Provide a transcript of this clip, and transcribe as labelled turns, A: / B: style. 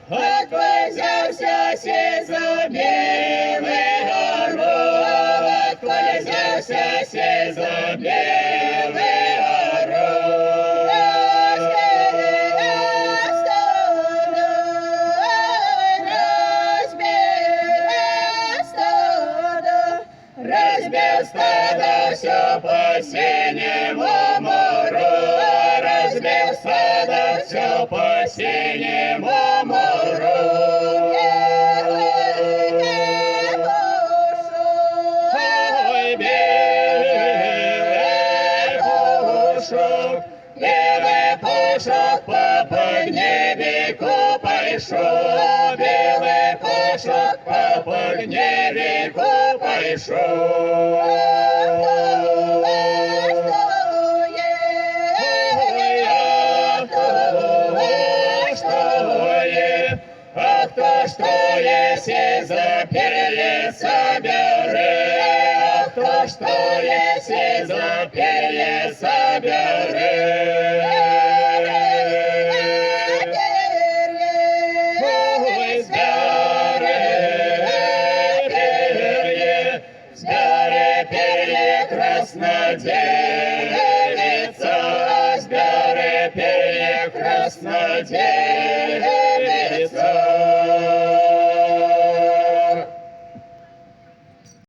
A: Откуда взялся сей за белый горох? Откуда взялся сей за белый горох? Разбил стадо все по синему морю, разбил стадо все по синему морю. Ой, белый пушок по поднебику пошел, белый пушок по поднебику пошел. А кто что если за перья соберет? А кто что если за перья соберет? Ой, сбери перья, краснодевица, сбери перья, краснодевица.